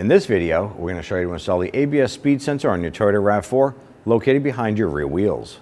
In this video, we're going to show you to install the ABS speed sensor on your Toyota RAV4 located behind your rear wheels.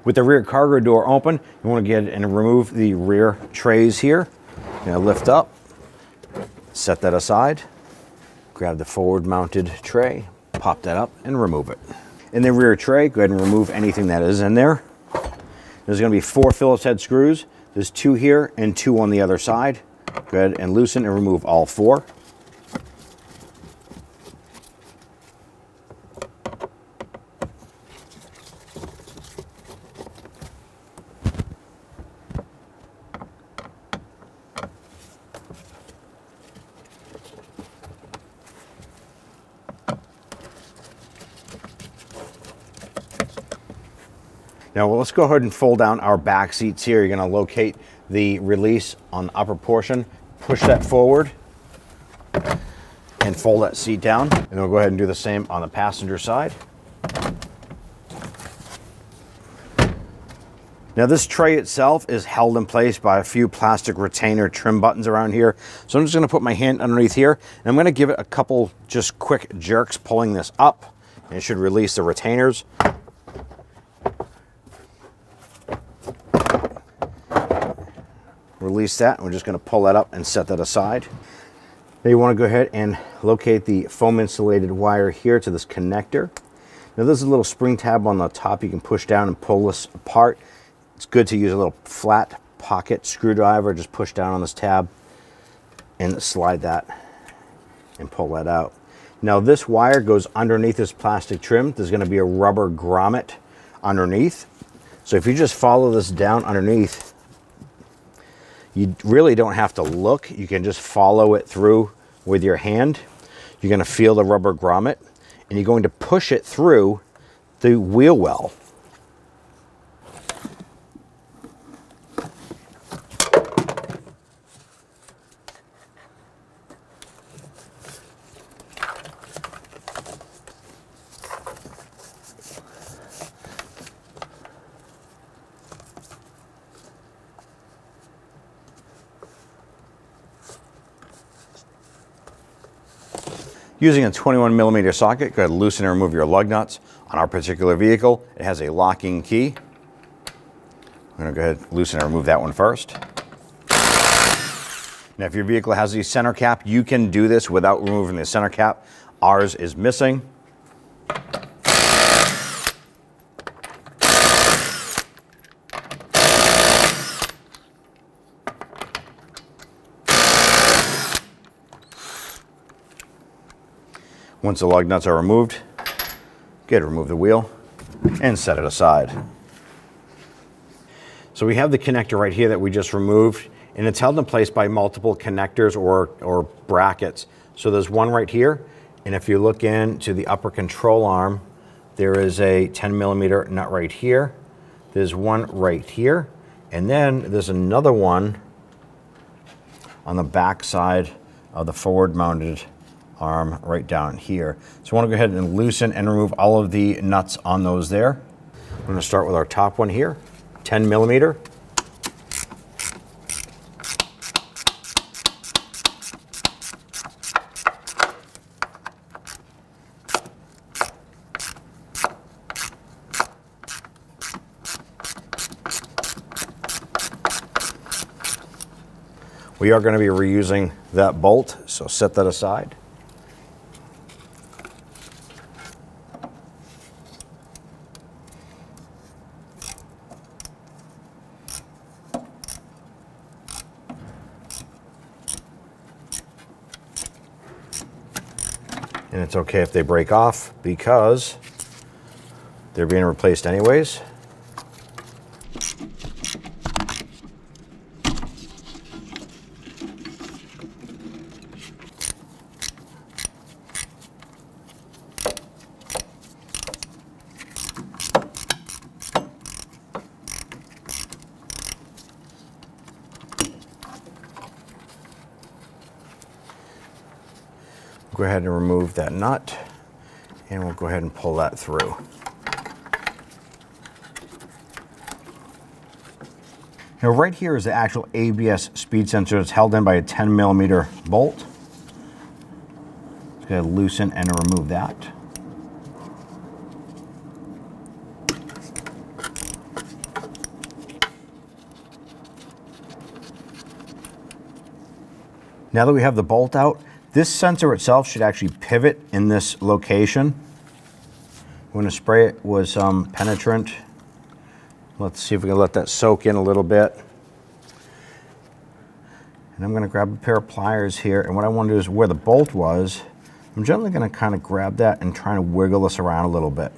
With the rear cargo door open, you want to get and remove the rear trays here. You're going to lift up, set that aside, grab the forward mounted tray, pop that up and remove it. In the rear tray, go ahead and remove anything that is in there. There's going to be 4 Phillips head screws. There's 2 here and 2 on the other side. Go ahead and loosen and remove all 4. Now let's go ahead and fold down our back seats here. You're going to locate the release on the upper portion, push that forward, and fold that seat down. And then we'll go ahead and do the same on the passenger side. Now this tray itself is held in place by a few plastic retainer trim buttons around here. So I'm just going to put my hand underneath here, and I'm going to give it a couple just quick jerks pulling this up, and it should release the retainers. Release that, and we're just going to pull that up and set that aside. Now you want to go ahead and locate the foam insulated wire here to this connector. Now there's a little spring tab on the top you can push down and pull this apart. It's good to use a little flat pocket screwdriver. Just push down on this tab and slide that and pull that out. Now this wire goes underneath this plastic trim. There's going to be a rubber grommet underneath. So if you just follow this down underneath, you really don't have to look. You can just follow it through with your hand. You're going to feel the rubber grommet, and you're going to push it through the wheel well. Using a 21mm socket, go ahead and loosen and remove your lug nuts. On our particular vehicle, it has a locking key. I'm going to go ahead and loosen and remove that one first. Now, if your vehicle has the center cap, you can do this without removing the center cap. Ours is missing. Once the lug nuts are removed, go ahead and remove the wheel and set it aside. So we have the connector right here that we just removed, and it's held in place by multiple connectors or brackets. So there's one right here, and if you look into the upper control arm, there is a 10mm nut right here. There's one right here, and then there's another one on the back side of the forward mounted arm right down here. So I want to go ahead and loosen and remove all of the nuts on those there. I'm going to start with our top one here, 10mm. We are going to be reusing that bolt, so set that aside. And it's okay if they break off because they're being replaced anyways. Go ahead and remove that nut, and we'll go ahead and pull that through. Now right here is the actual ABS speed sensor. It's held in by a 10mm bolt. Just gotta loosen and remove that. Now that we have the bolt out, this sensor itself should actually pivot in this location. I'm going to spray it with some penetrant. Let's see if we can let that soak in a little bit. And I'm going to grab a pair of pliers here, and what I want to do is where the bolt was, I'm gently going to kind of grab that and try to wiggle this around a little bit.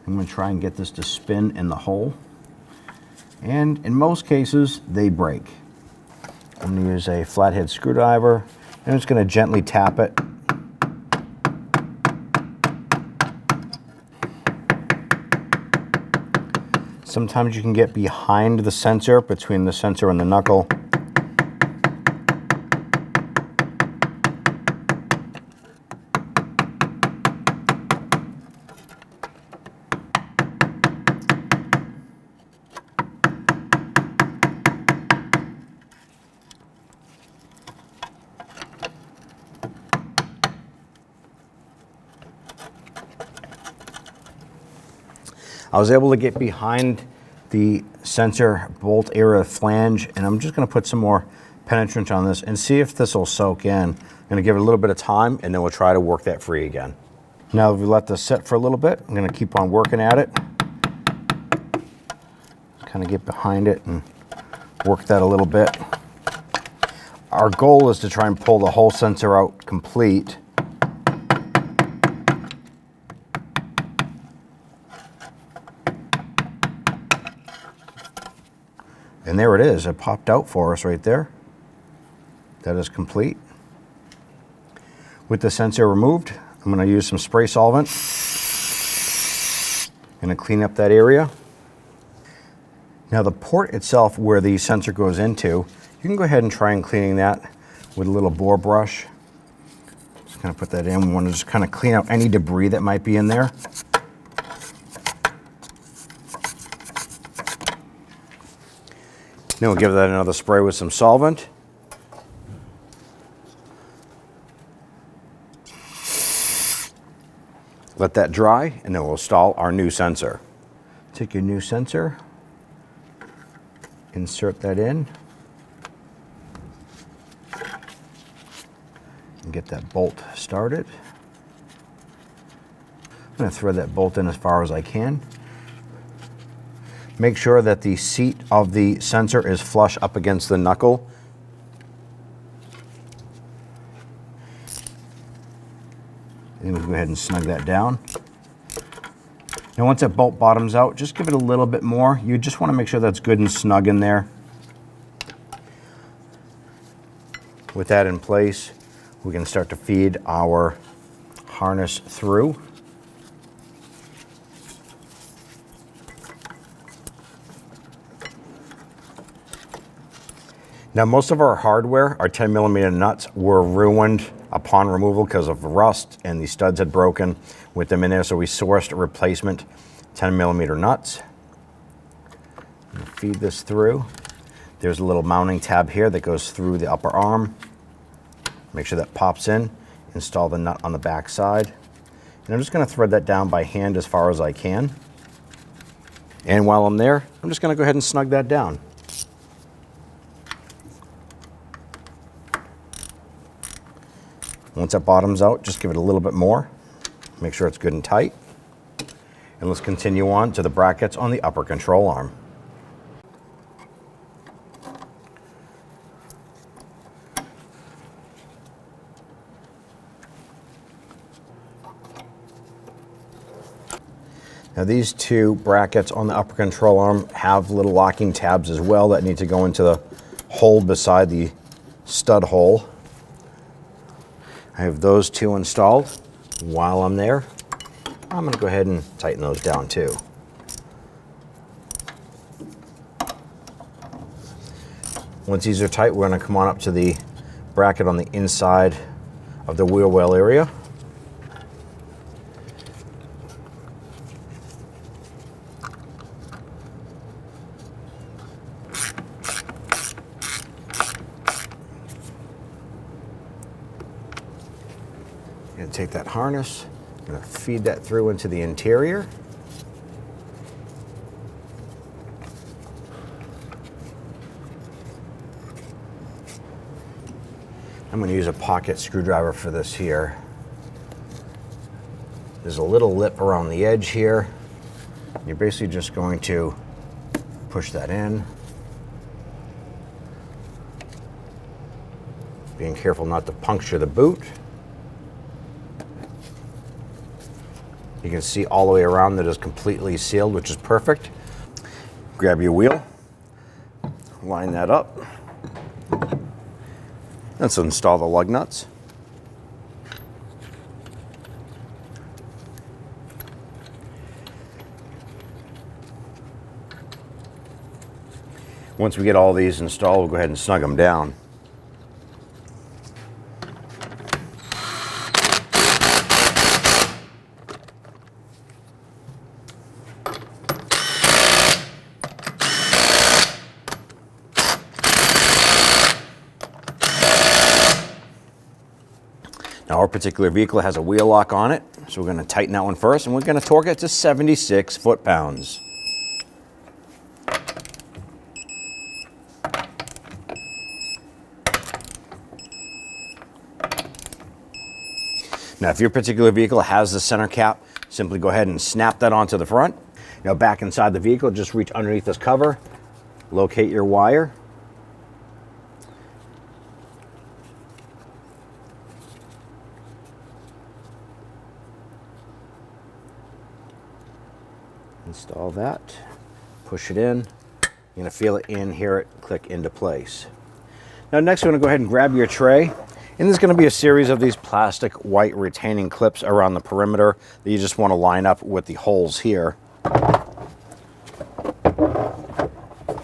I'm going to try and get this to spin in the hole. And in most cases, they break. I'm going to use a flathead screwdriver, and I'm just going to gently tap it. Sometimes you can get behind the sensor, between the sensor and the knuckle. I was able to get behind the sensor bolt area flange, and I'm just going to put some more penetrant on this and see if this will soak in. I'm going to give it a little bit of time, and then we'll try to work that free again. Now that we let this set for a little bit, I'm going to keep on working at it. Kind of get behind it and work that a little bit. Our goal is to try and pull the whole sensor out complete. And there it is. It popped out for us right there. That is complete. With the sensor removed, I'm going to use some spray solvent. I'm going to clean up that area. Now the port itself where the sensor goes into, you can go ahead and try and cleaning that with a little bore brush. Just kind of put that in. We want to just kind of clean out any debris that might be in there. Then we'll give that another spray with some solvent. Let that dry, and then we'll install our new sensor. Take your new sensor, insert that in, and get that bolt started. I'm going to thread that bolt in as far as I can. Make sure that the seat of the sensor is flush up against the knuckle. And we'll go ahead and snug that down. Now once that bolt bottoms out, just give it a little bit more. You just want to make sure that's good and snug in there. With that in place, we can start to feed our harness through. Now most of our hardware, our 10mm nuts, were ruined upon removal because of rust, and the studs had broken with them in there, so we sourced replacement 10mm nuts. Feed this through. There's a little mounting tab here that goes through the upper arm. Make sure that pops in. Install the nut on the back side. And I'm just going to thread that down by hand as far as I can. And while I'm there, I'm just going to go ahead and snug that down. Once that bottoms out, just give it a little bit more. Make sure it's good and tight. And let's continue on to the brackets on the upper control arm. Now these two brackets on the upper control arm have little locking tabs as well that need to go into the hole beside the stud hole. I have those two installed. While I'm there, I'm going to go ahead and tighten those down too. Once these are tight, we're going to come on up to the bracket on the inside of the wheel well area. going to take that harness, I'm going to feed that through into the interior. I'm going to use a pocket screwdriver for this here. There's a little lip around the edge here. You're basically just going to push that in. Being careful not to puncture the boot. You can see all the way around that is completely sealed, which is perfect. Grab your wheel, line that up. Let's install the lug nuts. Once we get all these installed, we'll go ahead and snug them down. Now our particular vehicle has a wheel lock on it, so we're going to tighten that one first, and we're going to torque it to 76 foot-pounds. Now if your particular vehicle has the center cap, simply go ahead and snap that onto the front. Now back inside the vehicle, just reach underneath this cover, locate your wire. Install that, push it in. You're going to feel it in, hear it click into place. Now next we're going to go ahead and grab your tray, and there's going to be a series of these plastic white retaining clips around the perimeter that you just want to line up with the holes here.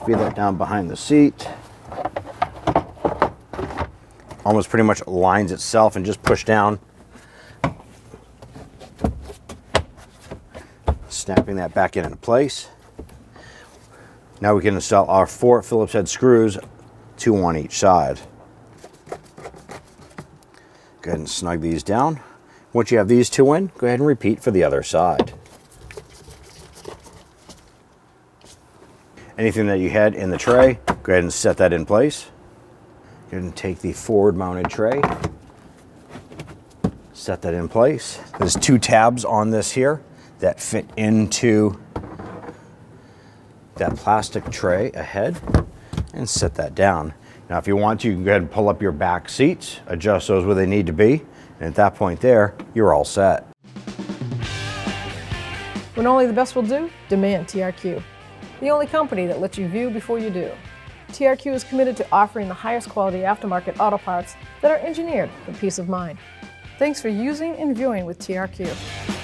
Feed that down behind the seat. Almost pretty much lines itself, and just push down. Snapping that back into place. Now we can install our 4 Phillips head screws, 2 on each side. Go ahead and snug these down. Once you have these 2 in, go ahead and repeat for the other side. Anything that you had in the tray, go ahead and set that in place. Go ahead and take the forward mounted tray, set that in place. There's 2 tabs on this here that fit into that plastic tray ahead, and set that down. Now if you want to, you can go ahead and pull up your back seats, adjust those where they need to be, and at that point there, you're all set. When only the best will do, demand TRQ. The only company that lets you view before you do. TRQ is committed to offering the highest quality aftermarket auto parts that are engineered for peace of mind. Thanks for using and viewing with TRQ.